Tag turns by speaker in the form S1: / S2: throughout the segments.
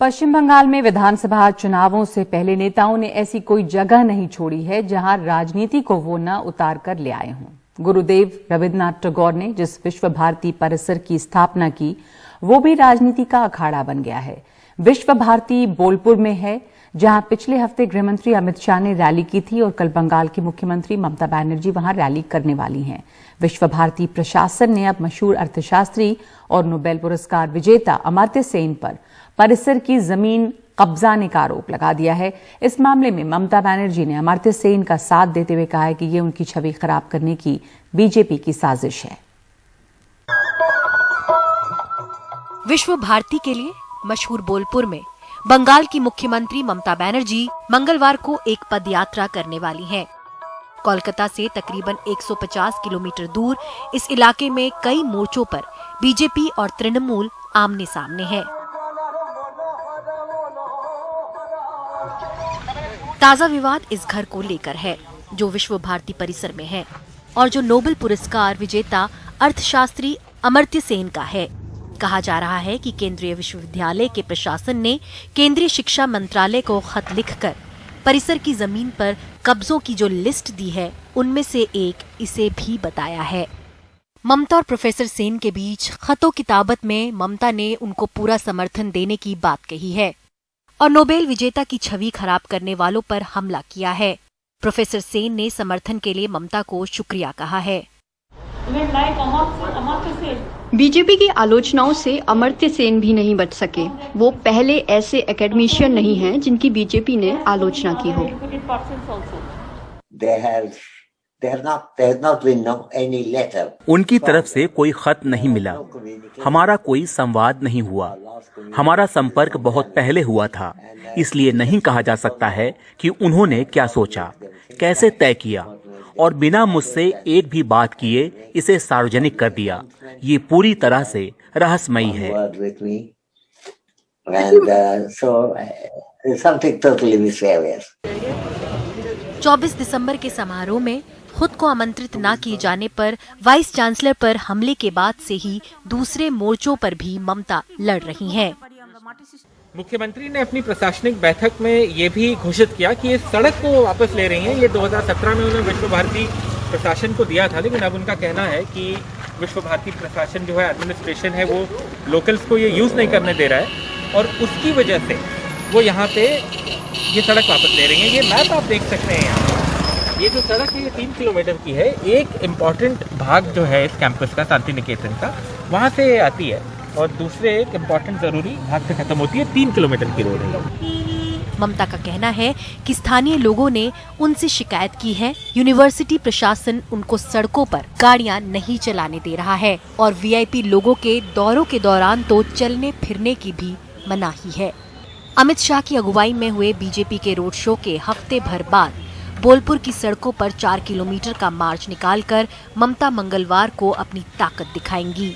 S1: पश्चिम बंगाल में विधानसभा चुनावों से पहले नेताओं ने ऐसी कोई जगह नहीं छोड़ी है जहां राजनीति को वो न उतार कर ले आए हों। गुरुदेव रविन्द्रनाथ टैगोर ने जिस विश्व भारती परिसर की स्थापना की वो भी राजनीति का अखाड़ा बन गया है। विश्व भारती बोलपुर में है, जहां पिछले हफ्ते गृहमंत्री अमित शाह ने रैली की थी और कल बंगाल की मुख्यमंत्री ममता बनर्जी वहां रैली करने वाली हैं। विश्व भारती प्रशासन ने अब मशहूर अर्थशास्त्री और नोबेल पुरस्कार विजेता अमर्त्य सेन पर परिसर की जमीन कब्जाने का आरोप लगा दिया है। इस मामले में ममता बनर्जी ने अमर्त्य सेन का साथ देते हुए कहा है कि ये उनकी छवि खराब करने की बीजेपी की साजिश है।
S2: विश्व भारती के लिए मशहूर बोलपुर में बंगाल की मुख्यमंत्री ममता बनर्जी मंगलवार को एक पदयात्रा करने वाली हैं। कोलकाता से तकरीबन 150 किलोमीटर दूर इस इलाके में कई मोर्चों पर बीजेपी और तृणमूल आमने सामने हैं। ताजा विवाद इस घर को लेकर है जो विश्व भारती परिसर में है और जो नोबेल पुरस्कार विजेता अर्थशास्त्री अमर्त्य सेन का है। कहा जा रहा है कि केंद्रीय विश्वविद्यालय के प्रशासन ने केंद्रीय शिक्षा मंत्रालय को खत लिखकर परिसर की जमीन पर कब्जों की जो लिस्ट दी है उनमें से एक इसे भी बताया है। ममता और प्रोफेसर सेन के बीच खतों किताबत में ममता ने उनको पूरा समर्थन देने की बात कही है और नोबेल विजेता की छवि खराब करने वालों पर हमला किया है। प्रोफेसर सेन ने समर्थन के लिए ममता को शुक्रिया कहा है।
S3: बीजेपी की आलोचनाओं से अमर्त्य सेन भी नहीं बच सके। वो पहले ऐसे एकेडमिशियन नहीं हैं जिनकी बीजेपी ने आलोचना की हो।
S4: उनकी तरफ से कोई खत नहीं मिला, हमारा कोई संवाद नहीं हुआ। हमारा संपर्क बहुत पहले हुआ था, इसलिए नहीं कहा जा सकता है कि उन्होंने क्या सोचा, कैसे तय किया और बिना मुझसे एक भी बात किए इसे सार्वजनिक कर दिया। ये पूरी तरह से रहस्यमयी है।
S2: 24 दिसंबर के समारोह में खुद को आमंत्रित न किए जाने पर वाइस चांसलर पर हमले के बाद से ही दूसरे मोर्चों पर भी ममता लड़ रही हैं।
S5: मुख्यमंत्री ने अपनी प्रशासनिक बैठक में ये भी घोषित किया कि इस सड़क को वापस ले रही हैं। ये 2017 में उन्होंने विश्व भारती प्रशासन को दिया था, लेकिन अब उनका कहना है कि विश्व भारती प्रशासन जो है, एडमिनिस्ट्रेशन है, वो लोकल्स को ये यूज़ नहीं करने दे रहा है और उसकी वजह से वो यहाँ पे ये सड़क वापस ले रही हैं। ये मैप आप देख सकते हैं यहाँ। ये जो सड़क है ये 3 किलोमीटर की है। एक इम्पॉर्टेंट भाग जो है इस कैंपस का, शांति निकेतन का, वहाँ से आती है और दूसरे एक इम्पॉर्टेंट जरूरी भाग से खत्म होती है। 3 किलोमीटर की रोड है।
S2: ममता का कहना है कि स्थानीय लोगों ने उनसे शिकायत की है। यूनिवर्सिटी प्रशासन उनको सड़कों पर गाड़ियां नहीं चलाने दे रहा है और वीआईपी लोगों के दौरों के दौरान तो चलने फिरने की भी मनाही है। अमित शाह की अगुवाई में हुए बीजेपी के रोड शो के हफ्ते भर बाद बोलपुर की सड़कों पर 4 किलोमीटर का मार्च निकालकर ममता मंगलवार को अपनी ताकत दिखाएंगी।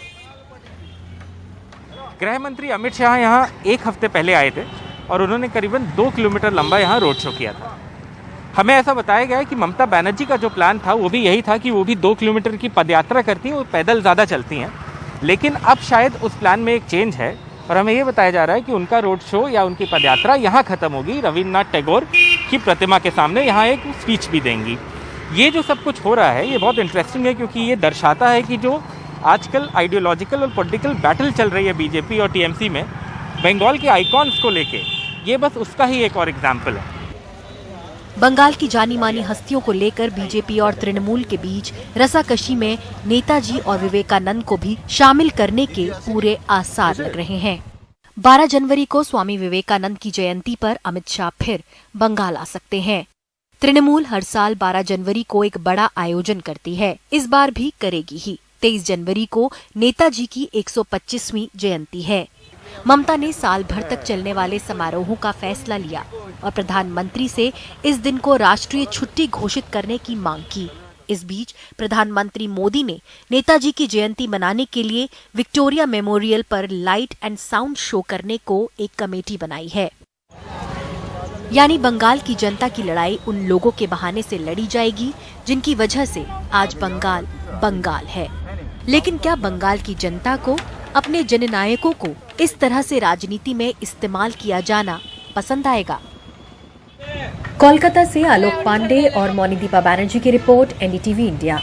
S5: गृह मंत्री अमित शाह यहाँ एक हफ्ते पहले आए थे और उन्होंने करीबन 2 किलोमीटर लंबा यहाँ रोड शो किया था। हमें ऐसा बताया गया है कि ममता बनर्जी का जो प्लान था वो भी यही था कि वो भी 2 किलोमीटर की पदयात्रा करती हैं और पैदल ज़्यादा चलती हैं, लेकिन अब शायद उस प्लान में एक चेंज है और हमें ये बताया जा रहा है कि उनका रोड शो या उनकी पदयात्रा यहाँ खत्म होगी। रविन्द्रनाथ टैगोर की प्रतिमा के सामने यहाँ एक स्पीच भी देंगी। ये जो सब कुछ हो रहा है ये बहुत इंटरेस्टिंग है, क्योंकि ये दर्शाता है कि जो आजकल आइडियोलॉजिकल और पॉलिटिकल बैटल चल रही है बीजेपी और टीएमसी में बंगाल के आइकॉन्स को लेके, ये बस उसका ही एक और एग्जाम्पल है।
S2: बंगाल की जानी मानी हस्तियों को लेकर बीजेपी और तृणमूल के बीच रसाकशी में नेताजी और विवेकानंद को भी शामिल करने के पूरे आसार लग रहे हैं। 12 जनवरी को स्वामी विवेकानंद की जयंती पर अमित शाह फिर बंगाल आ सकते हैं। तृणमूल हर साल 12 जनवरी को एक बड़ा आयोजन करती है, इस बार भी करेगी ही। 23 जनवरी को नेताजी की 125वीं जयंती है। ममता ने साल भर तक चलने वाले समारोहों का फैसला लिया और प्रधानमंत्री से इस दिन को राष्ट्रीय छुट्टी घोषित करने की मांग की। इस बीच प्रधानमंत्री मोदी ने नेताजी की जयंती मनाने के लिए विक्टोरिया मेमोरियल पर लाइट एंड साउंड शो करने को एक कमेटी बनाई है। यानी बंगाल की जनता की लड़ाई उन लोगों के बहाने से लड़ी जाएगी जिनकी वजह से आज बंगाल बंगाल है। लेकिन क्या बंगाल की जनता को अपने जननायकों को इस तरह से राजनीति में इस्तेमाल किया जाना पसंद आएगा। कोलकाता से आलोक पांडे और मोनिदीपा बनर्जी की रिपोर्ट, NDTV इंडिया।